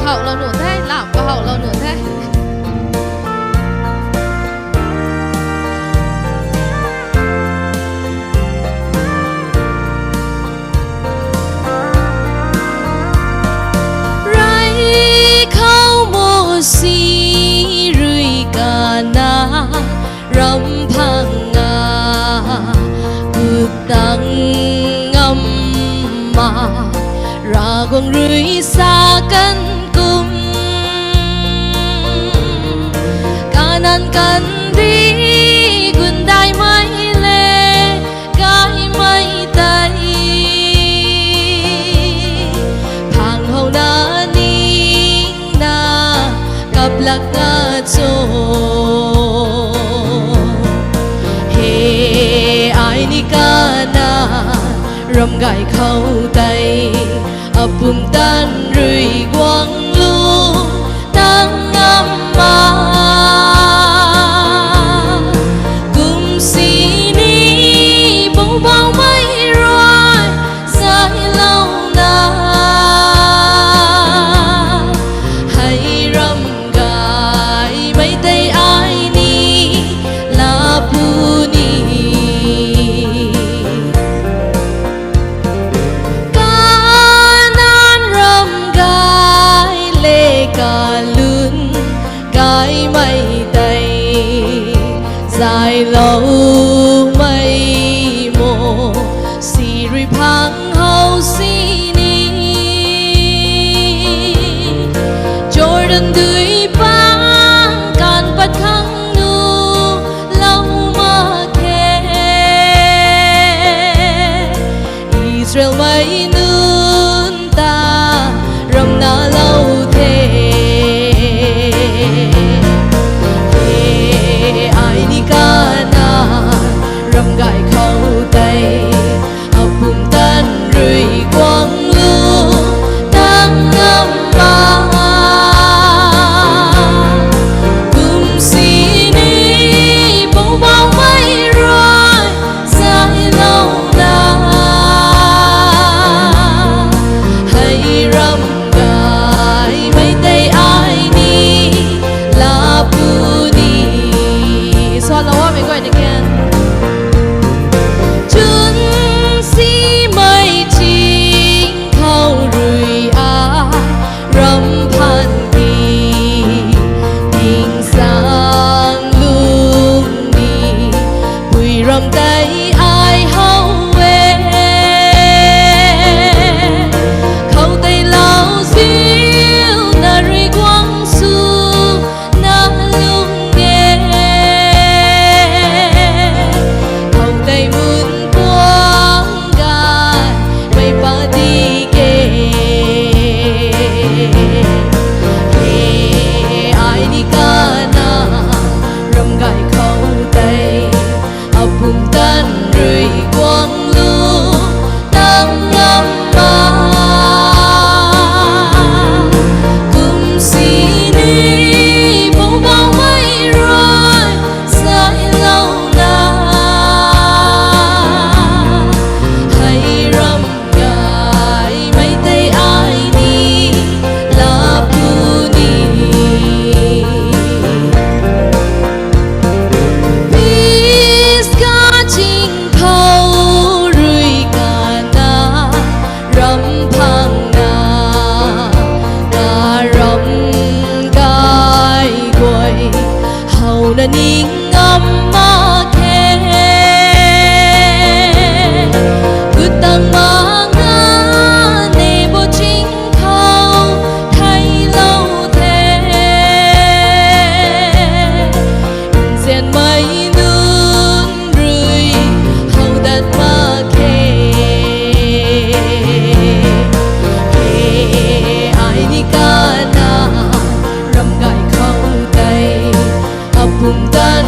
hậu lâu nửa thế làm có hậu lâu nửa thế si rui kana ram phang nga bực tăng ngâm mà ra quang rui xa căn cung kanan kan đi quân đại mai lệ cái mai tay phang hậu na ninh na cặp lạc nga cho he ai ni ca na ram gai khâu tay apum tan rui quang lu tăng ngâm ma cùng si ni bông bao mây rồi dài lâu na hay ram gai mấy tay ai ni la pu ni cả lươn cái mây tay dài lâu mây mồ xì rì phang hậu xì ni Jordan đuôi băng can bắt khăng nu lâu mà khe Israel mây nương ta ram na lâu thế ai đi ca na ram gai khâu tay apum tan rui quang lu tăng ngâm ma cùng si ni bông bao mây rồi dài lâu na hay ram gai mấy tay ai ni la pu ni so lâu quá mình quay được nghe chun si mây chính khâu rui a ram phan kỳ tình sang lung ni bùi ram tay ai hậu về khâu tay lao diêu na rui quang su na lung nghe khâu tay mun quang gai mây ba đi kê ai đi ca na ram gai khâu tay apum tan rui quang lu tăng ngâm ma cùng si ni bông bao mây rồi dài lâu na hay ram gai mấy tay ai ni la pu ni Pisca chính khâu rui kana ram phang nga ga ram gai quay hậu na ninh ngâm ma khe cứ tăng ma nga ne bo chính khâu thay lâu thế diện mây nương rui hậu đặt ma khe ai đi ca na ram gai khâu tay apum tan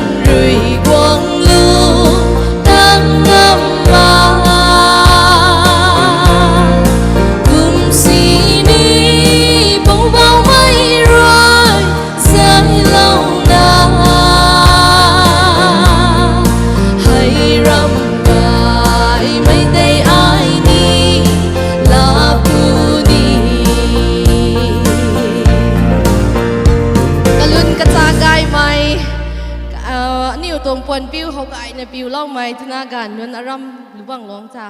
นี่อยู่ตรงปวนปิ้วเขาก็ไอในปิ้วเล่าไหมธนาการนวลอารมณ์หรือบ้างร้องจ้า